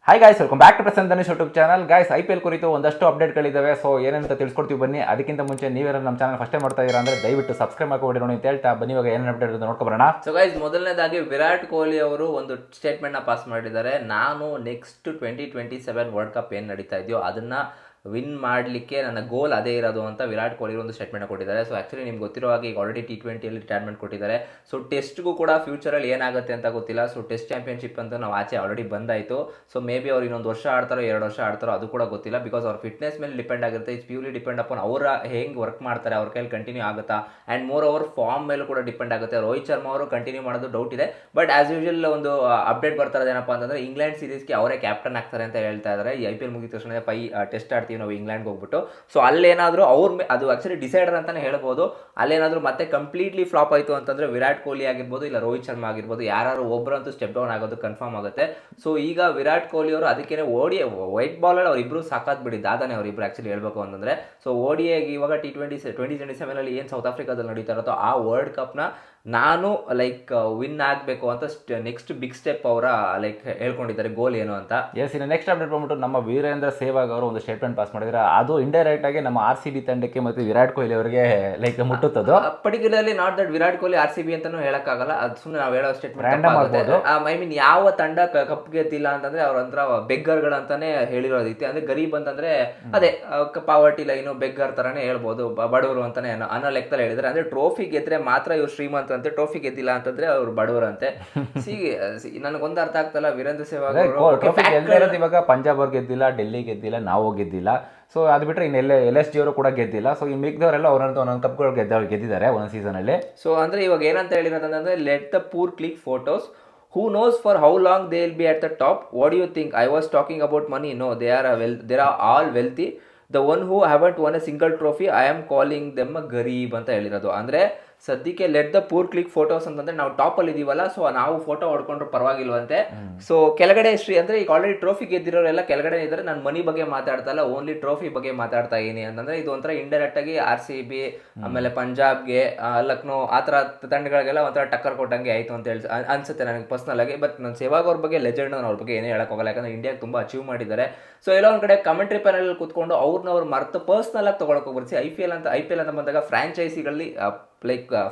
Hi guys, welcome back to Prasanna Dhanush YouTube channel. Guys, IPL ಕುರಿತು ಒಂದಷ್ಟು ಅಪ್ಡೇಟ್ಗಳಿದ್ದಾವೆ. So ಏನಂತ ತಿಳ್ಸ್ಕೊಡ್ತೀವಿ ಬನ್ನಿ. ಅದಕ್ಕಿಂತ ಮುಂಚೆ ನೀವೇನಾದ್ರು ನಮ್ಮ ಚಾನಲ್ ಫಸ್ಟ್ ಟೈಮ್ ಮಾಡ್ತಾ ಇದ್ದೀರಾ ಅಂದರೆ ದಯವಿಟ್ಟು ಸಬ್ಸ್ಕ್ರೈಬ್ ಮಾಡ್ಕೊಂಡು ನೋಡಿ ಅಂತ ಹೇಳ್ತಾ ಬನ್ನಿ ಇವಾಗ ಏನೇನು ಅಪ್ಡೇಟ್ ನೋಡ್ಕೊಬರೋಣ. ಸೊ ಗೈಸ್, ಮೊದಲನೇದಾಗಿ ವಿರಾಟ್ ಕೊಹ್ಲಿ ಅವರು ಒಂದು ಸ್ಟೇಟ್ಮೆಂಟ್ನ ಪಾಸ್ ಮಾಡಿದ್ದಾರೆ. ನಾನು ನೆಕ್ಸ್ಟ್ 2027 ವರ್ಲ್ಡ್ ಕಪ್ ಏನು ನಡೀತಾ ಇದೆಯೋ ಅದನ್ನು ವಿನ್ ಮಾಡಲಿಕ್ಕೆ ನನ್ನ ಗೋಲ್ ಅದೇ ಇರೋದು ಅಂತ ವಿರಾಟ್ ಕೊಹ್ಲಿ ಒಂದು ಸ್ಟೇಟ್ಮೆಂಟ್ ಕೊಟ್ಟಿದ್ದಾರೆ. ಸೊ ಆ್ಯಕ್ಚುಲಿ ನಿಮ್ಗೆ ಗೊತ್ತಿರೋ ಹಾಗೆ ಈಗ ಆಲ್ರೆಡಿ T20ಯಲ್ಲಿ ರಿಟೈರ್ಮೆಂಟ್ ಕೊಟ್ಟಿದ್ದಾರೆ. ಸೊ ಟೆಸ್ಟ್ಗೂ ಕೂಡ ಫ್ಯೂಚರಲ್ಲಿ ಏನಾಗುತ್ತೆ ಅಂತ ಗೊತ್ತಿಲ್ಲ. ಸೊ ಟೆಸ್ಟ್ ಚಾಂಪಿಯನ್ಶಿಪ್ ಅಂತ ನಾವು ಆಚೆ ಆಲ್ರೆಡಿ ಬಂದಾಯಿತು. ಸೊ ಮೇ ಬಿ ಅವ್ರು ಇನ್ನೊಂದು ವರ್ಷ ಆಡ್ತಾರೋ 2 ವರ್ಷ ಆಡ್ತಾರೋ ಅದು ಕೂಡ ಗೊತ್ತಿಲ್ಲ. ಬಿಕಾಸ್ ಅವ್ರ ಫಿಟ್ನೆಸ್ ಮೇಲೆ ಡಿಪೆಂಡ್ ಆಗಿರುತ್ತೆ. ಇಟ್ಸ್ ಪ್ಯೂರ್ಲಿ ಡಿಪೆಂಡ್ ಅಪಾನ್ ಅವರ ಹೆಂಗೆ ವರ್ಕ್ ಮಾಡ್ತಾರೆ, ಅವ್ರ ಕೈಲಿ ಕಂಟಿನ್ಯೂ ಆಗುತ್ತಾ. ಆ್ಯಂಡ್ ಮೋರ್ ಓವರ್ ಫಾರ್ಮ್ ಮೇಲೂ ಕೂಡ ಡಿಪೆಂಡ್ ಆಗುತ್ತೆ. ರೋಹಿತ್ ಶರ್ಮಾ ಅವರು ಕಂಟಿನ್ಯೂ ಮಾಡೋದು ಡೌಟ್ ಇದೆ. ಬಟ್ ಆಸ್ ಯೂಶುವಲ್ ಒಂದು ಅಪ್ಡೇಟ್ ಬರ್ತಾ ಏನಪ್ಪ ಅಂತಂದರೆ ಇಂಗ್ಲೆಂಡ್ ಸೀರೀಸ್ಗೆ ಅವರೇ ಕ್ಯಾಪ್ಟನ್ ಆಗ್ತಾರೆ ಅಂತ ಹೇಳ್ತಾ ಇದ್ದಾರೆ. ಈ IPL ಮುಗಿದ ತಕ್ಷಣ 5 ಟೆಸ್ಟ್ ಆಡ್ತೀವಿ ನಾವು ಇಂಗ್ಲೆಂಡ್ಗೆ ಹೋಗ್ಬಿಟ್ಟು. ಸೊ ಅಲ್ಲೇನಾದರೂ ಅದು ಆಕ್ಚುಲಿ ಡಿಸೈಡರ್ ಅಂತಾನೆ ಹೇಳ್ಬೋದು. ಅಲ್ಲೇನಾದರೂ ಮತ್ತೆ ಕಂಪ್ಲೀಟ್ಲಿ ಫ್ಲಾಪ್ ಆಯಿತು ಅಂತಂದ್ರೆ ವಿರಾಟ್ ಕೊಹ್ಲಿ ಆಗಿರ್ಬೋದು, ಇಲ್ಲ ರೋಹಿತ್ ಶರ್ಮಾ ಆಗಿರ್ಬೋದು, ಯಾರು ಒಬ್ಬರಂತೂ ಸ್ಟೆಪ್ ಡೌನ್ ಆಗೋದು ಕನ್ಫರ್ಮ್ ಆಗುತ್ತೆ. ಸೊ ಈಗ ವಿರಾಟ್ ಕೊಹ್ಲಿ ಅವರು ಅದಕ್ಕೆ ವೈಟ್ ಬಾಲಲ್ಲಿ ಅವರಿಬ್ರು ಸಾಕಾತ್ ಬಿಡಿ, ದಾದಾನೆ ಅವರಿಬ್ರು ಆಕ್ಚುಲಿ ಹೇಳ್ಬೇಕು ಅಂತಂದ್ರೆ. ಸೊ ODIಗೆ ಇವಾಗ T2027 ಏನು ಸೌತ್ ಆಫ್ರಿಕಾದಲ್ಲಿ ನಡೀತಾ ಇರುತ್ತೋ ಆ ವರ್ಲ್ಡ್ ಕಪ್ನ ನಾನು ವಿನ್ ಆಗಬೇಕು ಅಂತ ನೆಕ್ಸ್ಟ್ ಬಿಗ್ ಸ್ಟೆಪ್ ಅವರ ಹೇಳ್ಕೊಂಡಿದ್ದಾರೆ, ಗೋಲ್ ಏನು ಅಂತ. ಎಸ್, ಇನ್ನು ನೆಕ್ಸ್ಟ್ ಅಪ್ಡೇಟ್ ಬಂದ್ಬಿಟ್ಟು ನಮ್ಮ ವೀರೇಂದ್ರ ಸೆಹ್ವಾಗ್ ಅವರು ಒಂದು ಸ್ಟೇಟ್ಮೆಂಟ್ ಪಾಸ್ ಮಾಡಿದ್ರೆ ಅದು ಇಂಡೈರೆಕ್ಟ್ ಆಗಿ ನಮ್ಮ RCB ತಂಡಕ್ಕೆ ಮತ್ತು ವಿರಾಟ್ ಕೊಹ್ಲಿ ಅವರಿಗೆ ಮುಟ್ಟುತ್ತದು. Particularly not that Virat Kohli RCB ಅಂತಾನು ಹೇಳಕ್ಕಾಗಲ್ಲ, ಅದು ಸುಮ್ಮನೆ ನಾವು ಹೇಳೋ ಸ್ಟೇಟ್ಮೆಂಟ್. ಐ ಮೀನ್ ಯಾವ ತಂಡ ಕಪ್ ಗೆದ್ದಿಲ್ಲ ಅಂತಂದ್ರೆ ಅವ್ರ ಒಂಥರ ಬೆಗ್ಗರ್ಗಳಂತಾನೆ ಹೇಳಿರೋದೈತಿ. ಅಂದ್ರೆ ಗರೀಬ್ ಅಂತಂದ್ರೆ ಅದೇ ಪಾವರ್ಟಿ ಲೈನು ಬೆಗ್ಗರ್ ತರಾನೇ ಹೇಳ್ಬೋದು, ಬಡವರು ಅಂತಾನೆ ಅನ್ನೋ ಲೆಕ್ಕದಲ್ಲಿ ಹೇಳಿದ್ರೆ. ಅಂದ್ರೆ ಟ್ರೋಫಿ ಗೆದ್ರೆ ಮಾತ್ರ ಇವ್ರು ಶ್ರೀಮಂತ ಅಂತೆ, ಟ್ರೋಫಿ ಗೆದ್ದಿಲ್ಲ ಅಂತಂದ್ರೆ ಅವ್ರು ಬಡವರು ಅಂತೆ. ನನಗೊಂದು ಅರ್ಥ ಆಗ್ತಲ್ಲ ವೀರೇಂದ್ರ ಸೆಹ್ವಾಗ್ ಇವಾಗ ಪಂಜಾಬ್ ಅವ್ರು ಗೆದ್ದಿಲ್ಲ, ಡೆಲ್ಲಿ ಗೆದ್ದಿಲ್ಲ, ನಾವು ಗೆದ್ದಿಲ್ಲ. ಸೊ ಅದು ಬಿಟ್ಟರೆ ಇನ್ನು LSG ಅವರು ಕೂಡ ಗೆದ್ದಿಲ್ಲ. ಸೊ ಈ ಮಿಕ್ದವರೆಲ್ಲ ಒಂದೊಂದು ಕಪ್ಗಳು ಗೆದ್ದಿದ್ದಾರೆ ಒಂದೊಂದು ಸೀಸನಲ್ಲಿ. ಸೊ ಅಂದ್ರೆ ಇವಾಗ ಏನಂತ ಹೇಳಿರೋದಂದ್ರೆ let the poor click photos. Who knows for how long they will be at the top? What do you think? I was talking about money. No, they are all wealthy. The one who haven't won a single trophy, I am calling them a Garib ಅಂತ ಹೇಳಿರೋದು. ಅಂದರೆ ಸದ್ಯಕ್ಕೆ let the poor click photos ಅಂತಂದ್ರೆ ನಾವು ಟಾಪಲ್ಲಿ ಇದೀವಲ್ಲ, so ನಾವು photo ಹೊಡ್ಕೊಂಡ್ರು ಪರವಾಗಿಲ್ವಂತೆ. So ಕೆಳಗಡೆ ಅಂದರೆ ಈಗ ಆಲ್ರೆಡಿ ಟ್ರೋಫಿ ಗೆದ್ದಿರೋರೆಲ್ಲ ಕೆಳಗಡೆ ಇದ್ದಾರೆ. ನಾನು ಮನಿ ಬಗ್ಗೆ ಮಾತಾಡ್ತಾ ಇಲ್ಲ, ಓನ್ಲಿ ಟ್ರೋಫಿ ಬಗ್ಗೆ ಮಾತಾಡ್ತಾ ಇದೀನಿ ಅಂತಂದ್ರೆ ಇದು ಒಂಥರ ಇಂಡೈರೆಕ್ಟ್ ಆಗಿ RCB ಆಮೇಲೆ ಪಂಜಾಬ್ಗೆ, ಲಕ್ನೋ ಆ ಥರ ತಂಡಗಳಿಗೆಲ್ಲ ಒಂಥರ ಟಕ್ಕರ್ ಕೊಟ್ಟಂಗೆ ಆಯಿತು ಅಂತ ಹೇಳಿ ಅನ್ಸುತ್ತೆ ನನಗೆ ಪರ್ಸ್ನಲ್ ಆಗಿ. ಬಟ್ ನಾನು ಸೆಹ್ವಾಗ್ ಅವ್ರ ಬಗ್ಗೆ ಲೆಜೆಂಡ್, ಅವ್ರ ಬಗ್ಗೆ ಏನೇ ಹೇಳೋಕ್ಕಾಗಲ್ಲ, ಯಾಕಂದ್ರೆ ಇಂಡಿಯಾಗೆ ತುಂಬ ಅಚೀವ್ ಮಾಡಿದ್ದಾರೆ. ಸೊ ಎಲ್ಲೋ ಒಂದು ಕಡೆ ಕಮೆಂಟ್ರಿ ಪ್ಯಾನಲ್ ಕೂತ್ಕೊಂಡು ಅವ್ರು ಮರೆತು ಪರ್ಸ್ನಲ್ ಆಗಿ ತೊಗೊಳಕ್ಕೆ ಹೋಗ್ಬರ್ಸಿ. IPL ಅಂತ ಬಂದಾಗ ಫ್ರಾಂಚೈಸಿಗಳಲ್ಲಿ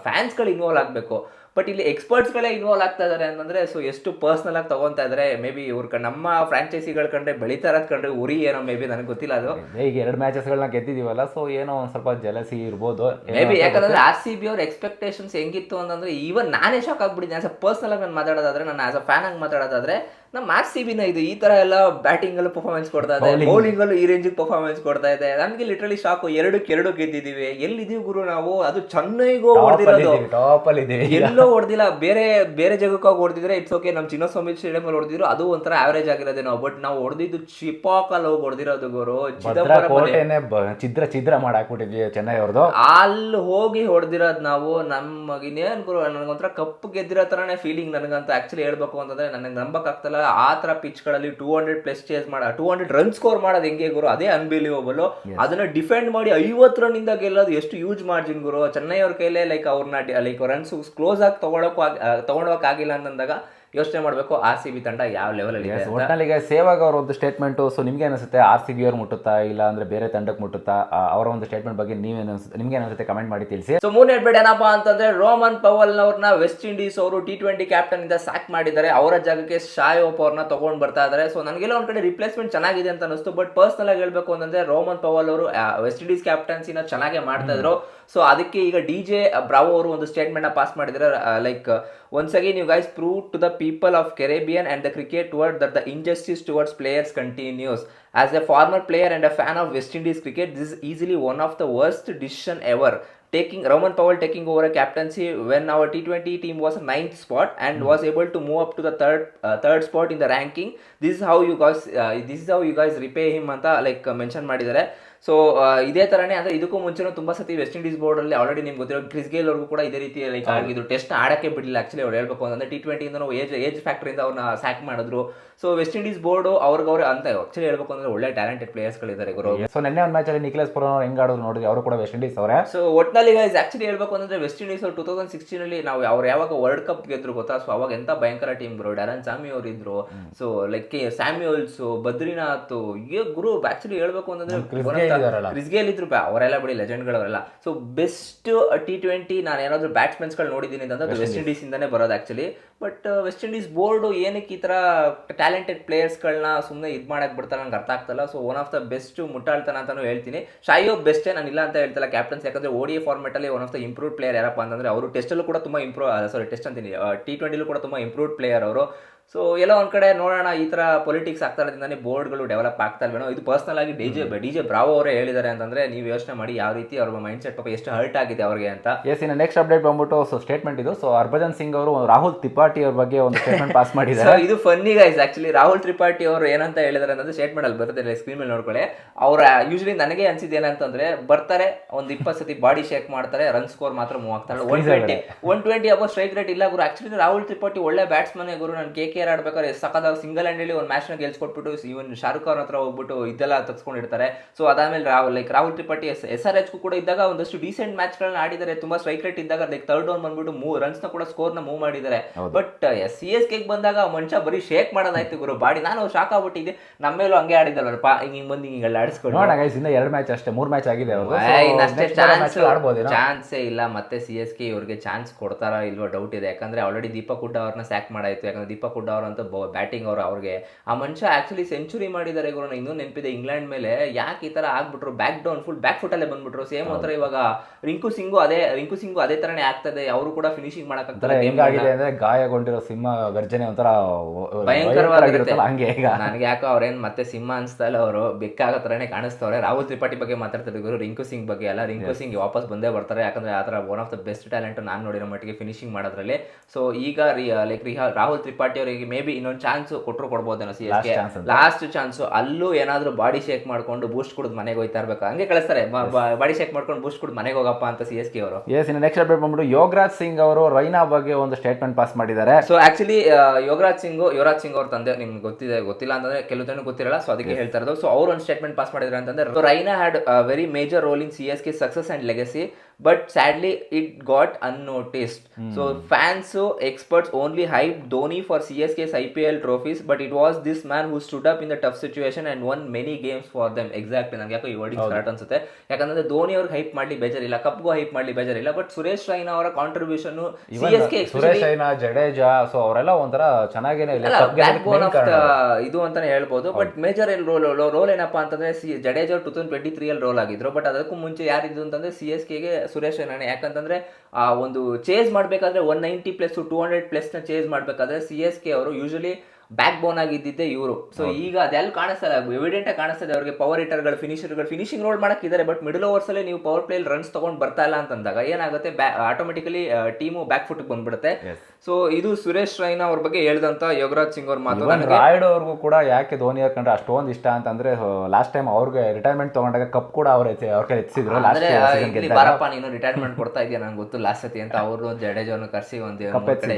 ಫ್ಯಾನ್ಸ್ಗಳು ಇನ್ವಾಲ್ವ್ ಆಗಬೇಕು. ಬಟ್ ಇಲ್ಲಿ ಎಕ್ಸ್ಪರ್ಟ್ಸ್ಗಳೇ ಇನ್ವಾಲ್ವ್ ಆಗ್ತಾ ಇದ್ದಾರೆ ಅಂತಂದರೆ ಸೊ ಎಷ್ಟು ಪರ್ಸ್ನಲ್ ಆಗಿ ತೊಗೊತಾ ಇದ್ದಾರೆ. ಮೇ ಬಿ ಇವ್ರ ನಮ್ಮ ಫ್ರಾಂಚೈಸಿಗಳ ಕಂಡ್ರೆ ಬೆಳೀತಾ ಇರೋದು ಕಂಡ್ರೆ ಉರಿ ಏನೋ, ಮೇ ಬಿ ನನಗೆ ಗೊತ್ತಿಲ್ಲ. ಅದು ಈಗ 2 ಮ್ಯಾಚಸ್ಗಳನ್ನ ಗೆದ್ದಿದ್ದೀವಲ್ಲ, ಸೊ ಏನೋ ಒಂದು ಸ್ವಲ್ಪ ಜಲಸಿ ಇರ್ಬೋದು ಮೇ ಬಿ. ಯಾಕಂದರೆ RCB ಅವ್ರ ಎಕ್ಸ್ಪೆಕ್ಟೇಷನ್ಸ್ ಹೆಂಗಿತ್ತು ಅಂತಂದರೆ ಈವನ್ ನಾನೇ ಶಾಕ್ ಆಗ್ಬಿಟ್ಟಿದ್ದೀನಿ. ಆಸ್ ಅ ಪರ್ಸ್ನಲ್ ಆಗಿ ನಾನು ಮಾತಾಡೋದಾದ್ರೆ, ನಾನು ಆಸ್ ಅ ಫ್ಯಾನ್ ಆಗಿ ಮಾತಾಡೋದಾದ್ರೆ, ನಮ್ಮ RCBನ ಇದು ಈ ಥರ ಎಲ್ಲ ಬ್ಯಾಟಿಂಗಲ್ಲೂ ಪರ್ಫಾರ್ಮೆನ್ಸ್ ಕೊಡ್ತಾ ಇದೆ, ಬೌಲಿಂಗಲ್ಲೂ ಈ ರೇಂಜಿಗೆ ಪರ್ಫಾರ್ಮೆನ್ಸ್ ಕೊಡ್ತಾ ಇದೆ. ನನಗೆ ಲಿಟ್ರಲಿ ಶಾಕು. 2 ಗೆದ್ದಿದ್ದೀವಿ. ಎಲ್ಲಿದ್ದೀವಿ ಗುರು ನಾವು? ಅದು ಚೆನ್ನೈಗೋ ಹೊಡೆದಿರೋದು, ಎಲ್ಲೋ ಹೊಡೆದಿಲ್ಲ, ಬೇರೆ ಜಾಗಕ್ಕಾಗಿ ಹೊಡೆದಿದ್ರೆ ಇಟ್ಸ್ ಓಕೆ. ನಮ್ಮ ಚಿನ್ನಸ್ವಾಮಿ ಸ್ಟೇಡಿಯಂ ಹೊಡೆದಿದ್ರು, ಅದು ಒಂಥರ ಆವರೇಜ್ ಆಗಿರೋದೇನೋ. ಬಟ್ ನಾವು ಹೊಡೆದಿದ್ದು ಚಿಪಾಕಲ್ಲಿ ಹೋಗಿ ಹೊಡೆದಿರೋದು ಗುರು. ಚಿದ್ರ ಮಾಡಾಕ್ಬಿಟ್ಟಿದ್ವಿ ಚೆನ್ನೈ ಅವ್ರದ್ದು. ಅಲ್ಲಿ ಹೋಗಿ ಹೊಡೆದಿರೋದು ನಾವು. ನಮಗಿನ್ನೇನು ಗುರು, ನನಗೊಂಥರ ಕಪ್ ಗೆದ್ದಿರೋ ಥರನೇ ಫೀಲಿಂಗ್ ನನಗಂತ. ಆ್ಯಕ್ಚುಲಿ ಹೇಳ್ಬೇಕು ಅಂತಂದ್ರೆ ನನಗೆ ನಂಬಕ್ಕಾಗ್ತಲ್ಲ, ಆ ಥರ ಪಿಚ್ಗಳಲ್ಲಿ 200+ ಚೇಸ್ 200 ರನ್ ಸ್ಕೋರ್ ಮಾಡೋದು ಹೆಂಗೆ ಗುರು, ಅದೇ ಅನ್ಬಿಲೀವಬಲ್. ಅದನ್ನ ಡಿಫೆಂಡ್ ಮಾಡಿ 50 ರನ್ನಿಂದ ಗೆಲ್ಲೋದು ಎಷ್ಟು ಯೂಜ್ ಮಾರ್ಜಿನ್ ಗುರು. ಚೆನ್ನೈ ಅವ್ರ ಕೈಲೇ ಅವ್ರನ್ನ ರನ್ಸ್ ಕ್ಲೋಸ್ ಆಗಿ ತಗೊಂಡೋಗಿಲ್ಲ ಅಂತಂದಾಗ ಯೋಚನೆ ಮಾಡಬೇಕು RCB ತಂಡ ಯಾವ ಲೆವೆಲಲ್ಲಿ ಇದೆ. ಒಟ್ಟಿನಲ್ಲಿ ಸೆಹ್ವಾಗ್ ಅವರ ಒಂದು ಸ್ಟೇಟ್ಮೆಂಟು, ಸೊ ನಿಮ್ಗೆ ಅನಿಸುತ್ತೆ RCB ಅವ್ರು ಮುಟ್ಟುತ್ತಾ ಇಲ್ಲ ಅಂದ್ರೆ ಬೇರೆ ತಂಡಕ್ಕೆ ಮುಟ್ಟುತ್ತಾ? ಅವರ ಒಂದು ಸ್ಟೇಟ್ಮೆಂಟ್ ಬಗ್ಗೆ ನಿಮ್ಗೆ ಅನಿಸುತ್ತೆ ಕಮೆಂಟ್ ಮಾಡಿ ತಿಳಿಸಿ. ಸೊ ಮೂರನೇ ಅಪ್ಡೇಟ್ ಏನಪ್ಪಾ ಅಂತಂದ್ರೆ ರೋಮನ್ ಪವಲ್ ಅವ್ರನ್ನ ವೆಸ್ಟ್ ಇಂಡೀಸ್ ಅವರು T20 ಕ್ಯಾಪ್ಟನ್ ಇಂದ ಸ್ಯಾಕ್ ಮಾಡಿದ್ದಾರೆ. ಅವರ ಜಾಗಕ್ಕೆ ಶಾಯ್ ಹೋಪ್ ಅವ್ರನ್ನ ತಗೊಂಡ್ ಬರ್ತಾ ಇದ್ದಾರೆ. ಸೊ ನನಗೆಲ್ಲ ಒಂದ್ ಕಡೆ ರಿಪ್ಲೇಸ್ಮೆಂಟ್ ಚೆನ್ನಾಗಿದೆ ಅಂತ ಅನಿಸ್ತು. ಬಟ್ ಪರ್ಸನಲ್ ಆಗಿ ಹೇಳ್ಬೇಕು ಅಂತಂದ್ರೆ ರೋಮನ್ ಪವಲ್ ಅವರು ವೆಸ್ಟ್ ಇಂಡೀಸ್ ಕ್ಯಾಪ್ಟನ್ಸಿನ ಚೆನ್ನಾಗೇ ಮಾಡ್ತಾ ಇದ್ರು. ಸೊ ಅದಕ್ಕೆ ಈಗ DJ ಬ್ರಾವೋ ಅವರು ಒಂದು ಸ್ಟೇಟ್ಮೆಂಟ್ ನ ಪಾಸ್ ಮಾಡಿದ್ದಾರೆ. once again you guys prove to the people of Caribbean and the cricket world that the injustice towards players continues. As a former player and a fan of West Indies cricket, this is easily one of the worst decision ever. Roman Powell taking over a captaincy when our T20 team was 9th spot and was able to move up to the third spot in the ranking. This is how you guys repay him ಅಂತ mention ಮಾಡಿದ್ದಾರೆ. So ಇದೇ ತರನೇ ಅಂದ್ರೆ ಇದಕ್ಕೂ ಮುಂಚೆನೂ ತುಂಬಾ ಸತಿ West Indies board ಅಲ್ಲಿ ಆಲ್ರೆಡಿ ನಿಮ್ಗೆ ಗೊತ್ತಿರೋ ಕ್ರಿಸ್ ಗೇಲ್ ಅವ್ರಿಗೂ ಕೂಡ ಇದೇ ರೀತಿ ಲೈಕ್ ಆಗಿದ್ರು, ಟೆಸ್ಟ್ ಆಡಕ್ಕೆ ಬಿಡಲಿಲ್ಲ ಆಕ್ಚುಲಿ ಅವ್ರು ಹೇಳ್ಬೇಕು ಅಂತಂದ್ರೆ T20 ಇಂದ ಏಜ್ ಫ್ಯಾಕ್ಟರ್ ಇಂದ ಅವ್ರನ್ನ ಸ್ಯಾಕ್ ಮಾಡಿದ್ರು. ಸೊ ವೆಸ್ಟ್ ಇಂಡೀಸ್ ಬೋರ್ಡ್ ಅವ್ರಿಗೆ ಅಂತ ಆಕ್ಚುಲಿ ಹೇಳ್ಬೇಕು ಅಂದ್ರೆ ಒಳ್ಳೆ ಟ್ಯಾಲೆಂಟೆಡ್ ಪ್ಲೇಯರ್ಸ್ ಗಳಿದ್ದಾರೆ ಗುರು. ಸೊ ನಿನ್ನೆ ಒಂದು ಮ್ಯಾಚ್ ಅಲ್ಲಿ ನಿಖಿಲಸ್ ಪುರನ್ ಅವ್ರು ಹೆಂಗ್ ಆಡೋದು ನೋಡಿದ್ವಿ, ಅವರು ಕೂಡ ವೆಸ್ಟ್ ಇಂಡೀಸ್ ಅವರೇ. ಸೊ ಒಟ್ನಲ್ಲಿ ಗೈಸ್ ಆಕ್ಚುಲಿ ಹೇಳ್ಬೇಕು ಅಂದ್ರೆ ವೆಸ್ಟ್ ಇಂಡೀಸ್ ಅವ್ರು 2016 ಅಲ್ಲಿ ನಾವು ಅವ್ರು ಯಾವಾಗ ವರ್ಲ್ಡ್ ಕಪ್ ಗೆದ್ರು ಗೊತ್ತಾ, ಸೊ ಅವಾಗ ಎಂತ ಭಯಂಕರ ಟೀಮ್ ಗುರು. ಡ್ಯಾರನ್ ಸಾಮಿ ಅವ್ರು ಇದ್ರು, ಸೊ ಲೈಕ್ ಸ್ಯಾಮ್ಯೂಲ್ಸ್, ಬದ್ರಿನಾಥ್, ಗುರು ಆಕ್ಚುಲಿ ಹೇಳ್ಬೇಕು ಅಂತಂದ್ರೆ ಕ್ರಿಸ್ ಗೇಲ್ ಇದ್ರು, ಅವರೆಲ್ಲ ಬಿಡಿ ಲೆಜೆಂಡ್ ಗಳವರೆಲ್ಲ. ಸೊ ಬೆಸ್ಟ್ T20 ನಾನು ಏನಾದ್ರು ಬ್ಯಾಟ್ಸ್ಮನ್ಸ್ ಗಳು ನೋಡಿದ್ದೀನಿ ಅಂತಂದ್ರೆ ವೆಸ್ಟ್ ಇಂಡೀಸ್ ಇಂದಾನೆ ಬರೋದು actually. But West Indies board ಏನಕ್ಕೆ ಈ ತರ ಟ್ಯಾಲೆಂಟೆಡ್ ಪ್ಲೇಯರ್ಸ್ ಗಳನ್ನ ಸುಮ್ಮನೆ ಇದ್ ಮಾಡಕ್ ಬಿಡ್ತಾರೆ ನಂಗೆ ಅರ್ಥ ಆಗ್ತಲ್ಲ. So one of the best ಮುಟ್ಟಾಳ್ತಾನ ಅಂತಾನು ಹೇಳ್ತೀನಿ. ಶಾಯಿಬ್ ಬೆಸ್ಟೇ, ನಾನು ಇಲ್ಲ ಅಂತ ಹೇಳ್ತಲ್ಲ ಕ್ಯಾಪ್ಟನ್ಸ್, ಯಾಕಂದ್ರೆ ODI ಫಾರ್ಮೆಟ್ ಅಲ್ಲಿ one of the improved player ಯಾರಪ್ಪ ಅಂತಂದ್ರೆ ಅವರು ಟೆಸ್ಟ್ ಅಲ್ಲೂ ಕೂಡ ತುಂಬಾ ಟೆಸ್ಟ್ ಅಂತೀನಿ T20 ಕೂಡ ತುಂಬಾ ಇಂಪ್ರೂವ್ಡ್ ಪ್ಲೇಯರ್ ಅವರು. ಸೊ ಎಲ್ಲ ಒಂದ್ ಕಡೆ ನೋಡೋಣ, ಈ ತರ ಪೊಲಿಟಿಕ್ಸ್ ಆಗ್ತಾ ಇರೋದ್ರಿಂದಾನೆ ಬೋರ್ಡ್ಗಳು ಡೆವಲಪ್ ಆಗ್ತಾ ಇಲ್ವೇನೋ. ಇದು ಪರ್ಸನಲ್ ಆಗಿ ಡಿಜೆ ಬ್ರಾವೋ ಅವರೇ ಹೇಳಿದ್ದಾರೆ ಅಂತಂದ್ರೆ ನೀವು ಯೋಚನೆ ಮಾಡಿ ಯಾವ ರೀತಿ ಅವ್ರ ಮೈಂಡ್ ಸೆಟ್ ಪಾಪ ಎಷ್ಟು ಹರ್ಟ್ ಆಗಿದೆ ಅವ್ರಿಗೆ ಅಂತ. ಎಸ್, ಇನ್ನು ನೆಕ್ಸ್ಟ್ ಅಪ್ಡೇಟ್ ಬಂದ್ಬಿಟ್ಟು ಸೊ ಸ್ಟೇಟ್ಮೆಂಟ್ ಇದು. ಸೊ ಹರ್ಭಜನ್ ಸಿಂಗ್ ಅವರು ರಾಹುಲ್ ತ್ರಿಪಾಠಿ ಅವ್ರ ಬಗ್ಗೆ ಒಂದು ಸ್ಟೇಟ್ಮೆಂಟ್ ಪಾಸ್ ಮಾಡಿದ್ದಾರೆ. ಇದು funny guys. Actually Rahul Tripathi ಅವರು ಏನಂತ ಹೇಳಿದಾರೆ ಅಂತಂದ್ರೆ ಸ್ಟೇಟ್ಮೆಂಟ್ ಅಲ್ಲಿ ಬರುತ್ತೆ, ಸ್ಕ್ರೀನ್ ಮೇಲೆ ನೋಡ್ಕೊಳ್ಳಿ. ಅವ್ರ ಯೂಶಲಿ ನನಗೆ ಅನ್ಸಿದ್ದು ಏನಂತಂದ್ರೆ ಬರ್ತಾರೆ ಒಂದ್ 20 ಸತಿ ಬಾಡಿ ಶೇಕ್ ಮಾಡ್ತಾರೆ, ರನ್ ಸ್ಕೋರ್ ಮಾತ್ರ ಮೂವ್ ಆಗ್ತಾರೆ. 120 ಅಬೌವ್ ಸ್ಟ್ರೈಕ್ ರೇಟ್ ಇಲ್ಲ ಗುರು. ಆಕ್ಚುಲಿ ರಾಹುಲ್ ತ್ರಿಪಾಠಿ ಒಳ್ಳೆ ಬ್ಯಾಟ್ಸ್ಮನ್ ಗುರು. ನಾನು KKR ಆಡ್ಬೇಕಾದ್ರೆ ಸಿಂಗಲ್ ಹ್ಯಾಂಡಲ್ಲಿ ಒಂದು ಮ್ಯಾಚ್ ನ ಗೆಲ್ಸ್ಕೊಟ್ಬಿಟ್ಟು ಇವನ್ ಶಾರುಖ್ ಖಾನ್ ಹತ್ರ ಹೋಗ್ಬಿಟ್ಟು ಇದೆಲ್ಲ ತಗ್ಸ್ಕೊಂಡಿರ್ತಾರೆ. ಸೊ ಅದಾದ್ಮೇಲೆ ರಾಹುಲ್ ತ್ರಿಪಾಠಿ SRH ಕೂಡ ಇದ್ದಾಗ ಒಂದಷ್ಟು ಡೀಸೆಂಟ್ ಮ್ಯಾಚ್ ಗಳನ್ನ ಆಡಿದ್ದಾರೆ. ತುಂಬಾ ಸ್ಟ್ರೈಕ್ ರೇಟ್ ಇದ್ದಾಗ ಲೈಕ್ ಥರ್ಡ್ ಡೌನ್ ಬಂದ್ಬಿಟ್ಟು ರನ್ಸ್ ನ ಕೂಡ ಸ್ಕೋರ್ ನ ಮೂವ್ ಮಾಡಿದ್ದಾರೆ. ಬಟ್ CSK ಬಂದಾಗ ಮನುಷ್ಯ ಬರೀ ಶೇಕ್ ಮಾಡೋದಾಯ್ತು ಗುರು ಬಾಡಿ. ನಾನು ಶಾಕ್ ಆಗ್ಬಿಟ್ಟಿದ್ದೆ, ನಮ್ಮ ಮೇಲೂ ಹಂಗೆ ಆಡಿದಲ್ಲಪ್ಪ, ಹಿಂಗ್ ಬಂದು ಹಿಂಗೆಲ್ಲ ಆಡಿಸ್ಕೊಂಡು. ಇನ್ನ 2 ಮ್ಯಾಚ್ ಅಷ್ಟೇ, 3 ಮ್ಯಾಚ್ ಆಗಿದೆ ಚಾನ್ಸೇ ಇಲ್ಲ. ಮತ್ತೆ CSK ಇವ್ರಿಗೆ ಚಾನ್ಸ್ ಕೊಡ್ತಾರಾ ಇಲ್ವೋ ಡೌಟ್ ಇದೆ. ಯಾಕಂದ್ರೆ ಆಲ್ರೆಡಿ ದೀಪಕ್ ಹುಡ್ಡ ಅವ್ರನ್ನ ಸ್ಯಾಕ್ ಮಾಡಾಯ್ತು. ಯಾಕಂದ್ರೆ ದೀಪಕ್ ಹುಡ್ಡ ಅವ್ರಂತ ಬ್ಯಾಟಿಂಗ್ ಅವ್ರಿಗೆ ಆ ಮನುಷ್ಯ ಆಕ್ಚುಲಿ ಸೆಂಚುರಿ ಮಾಡಿದ್ದಾರೆ ಗುರು. ಇನ್ನೂ ನೆನಪಿದೆ ಇಂಗ್ಲೆಂಡ್ ಮೇಲೆ ಯಾಕೆ ಈ ತರ ಆಗ್ಬಿಟ್ರು, back down full back foot ಅಲ್ಲೇ ಬಂದ್ಬಿಟ್ರು. ಸೇಮ್ ಒಂಥರ ಇವಾಗ ರಿಂಕು ಸಿಂಗು ಅದೇ ತರನೇ ಆಗ್ತದೆ. ಅವರು ಕೂಡ ಫಿನಿಶಿಂಗ್ ಮಾಡಕ್ಕಾಗ್ತಾರೆ. ಗಾಯಗೊಂಡಿರೋ ಸಿಂಹ ಗರ್ಜನೆ ಒಂಥರ ಭಯಂಕರವಾಗಿರುತ್ತೆ. ನನಗೆ ಯಾಕೋ ಅವ್ರೇನ್ ಮತ್ತೆ ಸಿಂಹ ಅನ್ಸ್ತಾ ಇಲ್ಲ, ಅವರು ಬೆಕ್ಕಾಗೋ ತರನೇ ಕಾಣಿಸ್ತವ್ರೆ. ರಾಹುಲ್ ತ್ರಿಪಾಠಿ ಬಗ್ಗೆ ಮಾತಾಡ್ತಿದ್ರು ಗುರು, ರಿಂಕು ಸಿಂಗ್ ಬಗ್ಗೆ ಅಲ್ಲ. ರಿಂಕು ಸಿಂಗ್ ವಾಪಸ್ ಬಂದೇ ಬರ್ತಾರೆ, ಯಾಕಂದ್ರೆ ಆ ತರ one of the best talent ನಾನು ನೋಡಿರೋ ಮಟ್ಟಿಗೆ ಫಿನಿಶಿಂಗ್ ಮಾಡೋದ್ರಲ್ಲಿ. ಸೊ ಈಗ ರಾಹುಲ್ ತ್ರಿಪಾಠಿ ಅವರಿಗೆ ಮೇ ಬಿ ಇನ್ನೊಂದು ಚಾನ್ಸ್ ಕೊಟ್ಟರು ಕೊಡ್ಬೋದೇನೋ CSK ಲಾಸ್ಟ್ ಚಾನ್ಸ್. ಅಲ್ಲೂ ಏನಾದ್ರು ಬಾಡಿ ಶೇಕ್ ಮಾಡ್ಕೊಂಡು ಬೂಸ್ಟ್ ಕುಡಿದು ಮನೆಗೆ ಹೋಯ್ತಾ ಇರ್ಬೇಕು, ಹಂಗೆ ಕಳಿಸ್ತಾರೆ. ಬಾಡಿ ಶೇಕ್ ಮಾಡ್ಕೊಂಡು ಬೂಸ್ಟ್ ಕುಡಿದು ಮನೆಗೆ ಹೋಗಪ್ಪ ಅಂತ CSK ಅವರು. ಇನ್ನು ನೆಕ್ಸ್ಟ್ ಅಪ್ಡೇಟ್ ಬಂದ್ಬಿಟ್ಟು ಯೋಗರಾಜ್ ಸಿಂಗ್ ಅವರು ರೈನಾ ಬಗ್ಗೆ ಒಂದು ಸ್ಟೇಟ್ಮೆಂಟ್ ಪಾಸ್ ಮಾಡಿದ್ದಾರೆ. ಸೊ ಆಕ್ಚುಲಿ ಯುವರಾಜ್ ಸಿಂಗ್ ಅವ್ರ ತಂದೆ ನಿಮ್ಗೆ ಗೊತ್ತಿಲ್ಲ ಅಂತಂದ್ರೆ ಕೆಲವು ಜನ ಗೊತ್ತಿರಲ್ಲ, ಸೊ ಅದಕ್ಕೆ ಹೇಳ್ತಾ ಇರೋದು. ಸೊ ಅವ್ರು ಒಂದು ಸ್ಟೇಟ್ಮೆಂಟ್ ಪಾಸ್ ಮಾಡಿದ್ರೆ ಅಂತಂದ್ರೆ Raina had very major role in CSK success and legacy, but sadly it got unnoticed. So fans, experts only hyped Dhoni for CSK's IPL trophies, but it was this man who stood up in the tough situation and won many games for them. Exactly, ನನಗೆ ಯಾಕೋ ಈ wording correct ಅನ್ಸುತ್ತೆ. ಯಾಕಂದ್ರೆ ಧೋನಿ ಅವ್ರಿಗೆ hype ಮಾಡ್ಲಿ ಬೇಜಾರಿಲ್ಲ, ಕಪ್ಗೂ hype ಮಾಡ್ಲಿ ಬೇಜಾರಿಲ್ಲ, but Suresh Raina ಅವರ contribution CSK Suresh Raina, Jadeja, so ಅವರೆಲ್ಲ ಒಂಥರ ಚೆನ್ನಾಗೇನೆ ಇದು ಅಂತಾನೆ ಹೇಳ್ಬೋದು. ಬಟ್ ಮೇಜರ್ ರೋಲ್ ಏನಪ್ಪಾ ಅಂತಂದ್ರೆ ಜಡೇಜಾ 2023 ಅಲ್ಲಿ ರೋಲ್ ಆಗಿದ್ರು. ಬಟ್ ಅದಕ್ಕೂ ಮುಂಚೆ ಯಾರಿದ್ರು ಅಂತಂದ್ರೆ CSK ಗೆ ಸುರೇಶ್ ರೈನಾ. ಯಾಕಂತಂದ್ರೆ ಆ ಒಂದು ಚೇಸ್ ಮಾಡ್ಬೇಕಾದ್ರೆ 190+ 200+ ಚೇಸ್ ಮಾಡ್ಬೇಕಾದ್ರೆ CSK ಅವರು ಯೂಶಲಿ ಬ್ಯಾಕ್ ಬೋನ್ ಆಗಿದ್ದಿದ್ದೆ ಇವರು. ಸೊ ಈಗ ಅದೆಲ್ಲ ಕಾಣಿಸ್ತಲ್ಲ, ಎವಿಡೆಂಟ್ ಆಗಿ ಕಾಣಿಸ್ತದೆ ಅವ್ರಿಗೆ. ಪವರ್ ಹಿಟರ್ಗಳು, ಫಿನಿಶಿಂಗ್ ರೋಲ್ ಮಾಡಕ್ಕಿದ್ದಾರೆ, ಬಟ್ ಮಿಡಲ್ ಓವರ್ಸ್ ಅಲ್ಲಿ ನೀವು ಪವರ್ ಪ್ಲೇ ರನ್ಸ್ ತಗೊಂಡ್ ಬರ್ತಾ ಇಲ್ಲ ಅಂತಂದಾಗ ಏನಾಗುತ್ತೆ, ಆಟೋಮೆಟಿಕಲಿ ಟೀಮು ಬ್ಯಾಕ್ ಫುಟ್ ಬಂದ್ಬಿಡುತ್ತೆ. ಸೊ ಇದು ಸುರೇಶ್ ರೈನಾ ಅವ್ರ ಬಗ್ಗೆ ಹೇಳಿದಂತ ಯೋಗರಾಜ್ ಸಿಂಗ್ ಅವ್ರ ಮಾತು. ರಾಯ್ಡ್ ಅವ್ರಿಗೂ ಕೂಡ ಯಾಕೆ ಧೋನಿ ಕಂಡ್ರೆ ಅಷ್ಟೊಂದು ಇಷ್ಟ ಅಂತಂದ್ರೆ ಲಾಸ್ಟ್ ಟೈಮ್ ಅವ್ರಿಗೆ ರಿಟೈರ್ಮೆಂಟ್ ತಗೊಂಡಾಗ ಕಪ್ ಕೂಡ ಅವ್ರ ಎತ್ತಿಸಿದ್ರು. ಬಾರಪ್ಪ ನೀನು ರಿಟೈರ್ಮೆಂಟ್ ಕೊಡ್ತಾ ಇದೆಯಾ ನಂಗೆ ಗೊತ್ತು ಲಾಸ್ಟ್ ಸತಿ ಅಂತ ಅವರು ಜಡೇಜಾವನ್ನು ಕರೆಸಿ ಒಂದು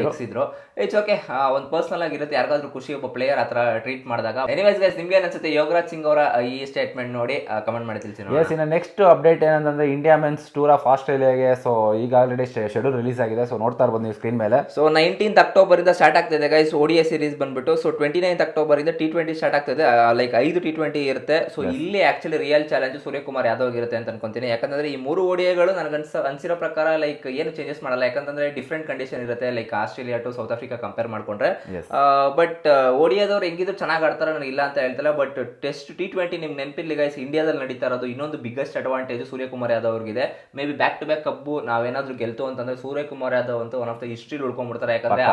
ಎಕ್ಸಿದ್ರು. ಇಟ್ಸ್ ಓಕೆ, ಒಂದು ಪರ್ಸನಲ್ ಆಗಿರುತ್ತೆ. ಯಾರಿಗಾದ್ರೂ ಖುಷಿ ಒಬ್ಬ ಪ್ಲೇಯರ್ ಹತ್ರ ಟ್ರೀಟ್ ಮಾಡಿದಾಗ. ಎನಿವೇಸ್ ಗೈಸ್, ನಿಮ್ಗೆ ಅನ್ಸುತ್ತೆ ಯೋಗರಾಜ್ ಸಿಂಗ್ ಅವರ ಈ ಸ್ಟೇಟ್ಮೆಂಟ್ ನೋಡಿ ಕಮೆಂಟ್ ಮಾಡಿ ತಿಳಿಸಿ. ಇನ್ನು ನೆಕ್ಸ್ಟ್ ಅಪ್ಡೇಟ್ ಏನಂತಂದ್ರೆ ಇಂಡಿಯಾ ಮೆನ್ಸ್ ಟೂರ್ ಆಫ್ ಆಸ್ಟ್ರೇಲಿಯಾಗೆ ಸೊ ಈಗ ಆಲ್ರೆಡಿ ಶೆಡ್ಯೂಲ್ ರಿಲೀಸ್ ಆಗಿದೆ. ಸೊ ನೋಡ್ತಾ ಇರ್ಬೋದು ನೀವು ಸ್ಕ್ರೀನ್ ಮೇಲೆ. ಸೊ 19th ಅಕ್ಟೋಬರ್ ಇಂದ ಸ್ಟಾರ್ಟ್ ಆಗ್ತಿದೆ ಗೈಸ್ ODI ಸೀರೀಸ್ ಬಂದ್ಬಿಟ್ಟು. ಸೊ 29th ಅಕ್ಟೋಬರ್ ಇಂದ T20 ಸ್ಟಾರ್ಟ್ ಆಗ್ತಿದೆ. ಲೈಕ್ 5 T20 ಇರುತ್ತೆ. ಸೊ ಇಲ್ಲಿ actually real challenge Suryakumar Yadav ಇರುತ್ತೆ ಅಂತ ಅನ್ಕೊಂತೀನಿ. ಯಾಕಂದ್ರೆ ಈ 3 ODIಗಳು ನನಗೆ ಅನ್ಸಿರೋ ಪ್ರಕಾರ ಲೈಕ್ ಏನು ಚೇಂಜಸ್ ಮಾಡಲ್ಲ. ಯಾಕಂತಂದ್ರೆ ಡಿಫ್ರೆಂಟ್ ಕಂಡೀಷನ್ ಇರುತ್ತೆ, like Australia to South Africa compare ಮಾಡ್ಕೊಂಡ್ರೆ. ಬಟ್ ODIದವ್ರು ಹೆಂಗಿದ್ರು ಚೆನ್ನಾಗಿ ಆಡ್ತಾರೆ, ನನಗೆ ಇಲ್ಲ ಅಂತ ಹೇಳ್ತಿಲ್ಲ. ಬಟ್ ಟೆಸ್ಟ್ T20 ನಿಮ್ಗೆ ನೆನಪಿರ್ಲಿ ಗೈಸ್, ಇಂಡಿಯಾದಲ್ಲಿ ನಡೀತಾ ಇರೋದು. ಇನ್ನೊಂದು ಬಿಗ್ಗೆಸ್ಟ್ ಅಡ್ವಾಂಟೇಜ್ ಸೂರ್ಯಕುಮಾರ್ ಯಾದವ್ ಅವ್ರಿಗಿದೆ. Maybe back to back cup ನಾವೇನಾದ್ರೂ ಗೆಲ್ತು ಅಂತಂದ್ರೆ ಸೂರ್ಯಕುಮಾರ್ ಯಾದವ್ ಅಂತ ಒನ್ ಆಫ್ ದ ಹಿಸ್ಟ್ರಿ ಉಳ್ಕೊಂಡ್ಬಿಡ್ತಾರೆ. ಯಾಕಂದ್ರೆ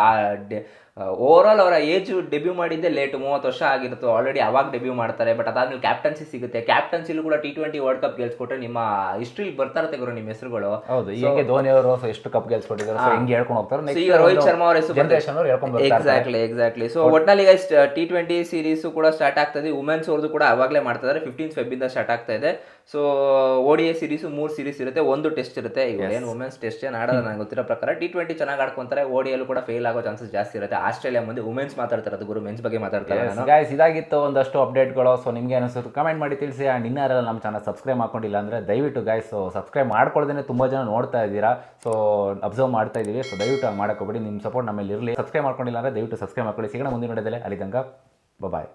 ಓವರ್ ಆಲ್ ಅವರ ಏಜ್ ಡೆಬ್ಯೂ ಮಾಡಿದ್ದೆ ಲೇಟ್, 30 ವರ್ಷ ಆಗಿರುತ್ತೆ ಆಲ್ರೆಡಿ, ಅವಾಗ ಡೆಬ್ಯೂ ಮಾಡ್ತಾರೆ. ಬಟ್ ಅದಾದ್ಮೇಲೆ ಕ್ಯಾಪ್ಟನ್ಸಿ ಸಿಗುತ್ತೆ, ಕ್ಯಾಪ್ಟನ್ಸಿಲೂ ಕೂಡ T20 ವರ್ಲ್ಡ್ ಕಪ್ ಗೆಲ್ಸ್ಕೊಟ್ರೆ ನಿಮ್ಮ ಹಿಸ್ಟ್ರಿಲಿ ಬರ್ತಾ ಇರುತ್ತೆ ಗುರು ನಿಮ್ಮ ಹೆಸರುಗಳು. ಹೌದು, ಈಗ ಧೋನಿ ಅವರು ಎಷ್ಟು ಕಪ್ ಗೆಲ್ಸ್ಕೊಟ್ಟಿದ್ದಾರೆ, ಹೆಂಗೆ ಹೇಳ್ಕೊಂಡು ಹೋಗ್ತಾರೆ. ಈಗ ರೋಹಿತ್ ಶರ್ಮಾ ಅವರ ಹೆಸರು ಜನರೇಷನ್ ಅವ್ರು ಹೇಳ್ಕೊಂಡು ಬರ್ತಾರೆ. ಎಕ್ಸಾಕ್ಟ್ಲಿ. ಸೊ ಒಟ್ನಲ್ಲಿ ಈಗ T20 ಸೀರೀಸ್ ಕೂಡ ಸ್ಟಾರ್ಟ್ ಆಗ್ತಾ ಇದೆ. ವುಮೆನ್ಸ್ ಅವ್ರದ್ದು ಕೂಡ ಅವಾಗಲೇ ಮಾಡ್ತಾ ಇದ್ದಾರೆ, 15th ಫೆಬ್ರಿಂದ ಸ್ಟಾರ್ಟ್ ಆಗ್ತಾ ಇದೆ. ಸೊ ODI ಸೀರೀಸ್ 3 ಸೀರೀಸ್ ಇರುತ್ತೆ, 1 ಟೆಸ್ಟ್ ಇರುತ್ತೆ. ಈಗ ಏನು ವುಮೆನ್ಸ್ ಟೆಸ್ಟ್ ಏನು ಆಡೋದು ನನಗೆ ಗೊತ್ತಿರೋ ಪ್ರಕಾರ. T20 ಚೆನ್ನಾಗಿ ಆಡ್ಕೊಂತಾರೆ, ODI ಕೂಡ ಫೇಲ್ ಆಗೋ ಚಾನ್ಸಸ್ ಜಾಸ್ತಿ ಇರುತ್ತೆ. ಆಸ್ಟ್ರೇಲಿಯಾ ಮುಂದೆ ವುಮೆನ್ಸ್ ಮಾತಾಡ್ತಾರೆ ಗುರು, ಮೆನ್ಸ್ ಬಗ್ಗೆ ಮಾತಾಡ್ತಾರೆ. ಗೈಸ್ ಇದಾಗಿತ್ತು ಒಂದಷ್ಟು ಅಪ್ಡೇಟ್ಗಳು. ಸೊ ನಿಮಗೆ ಅನಿಸುತ್ತೆ ಕಮೆಂಟ್ ಮಾಡಿ ತಿಳಿಸಿ. ಆ್ಯಂಡ್ ಇನ್ನಾರೆಲ್ಲ ನಮ್ಮ ಚಾನಲ್ ಸಬ್ಸ್ಕ್ರೈಬ್ ಮಾಡ್ಕೊಂಡಿಲ್ಲ ಅಂದರೆ ದಯವಿಟ್ಟು ಗೈಸ್ ಸಬ್ಸ್ಕ್ರೈಬ್ ಮಾಡ್ಕೊಳ್ದೇ ತುಂಬ ಜನ ನೋಡ್ತಾ ಇದ್ದೀರಾ, ಸೊ ಅಬ್ಸರ್ವ್ ಮಾಡ್ತಾ ಇದ್ದೀವಿ. ಸೊ ದಯವಿಟ್ಟು ಹಂಗೆ ಮಾಡೋಕ್ಕೋಗ್ಬೇಡಿ, ನಿಮ್ಮ ಸಪೋರ್ಟ್ ನಮ್ಮಲ್ಲಿ ಇರಲಿ. ಸಬ್ಸ್ಕ್ರೈಬ್ ಮಾಡ್ಕೊಂಡಿಲ್ಲ ಅಂದರೆ ದಯವಿಟ್ಟು ಸಬ್ಸ್ಕ್ರೈಬ್ ಮಾಡ್ಕೊಳ್ಳಿ. ಸಿಗೋಣ ಮುಂದಿನ ವಿಡಿಯೋದಲ್ಲಿ, ಅಲ್ಲಿ ತನಕ ಬಾಯ್.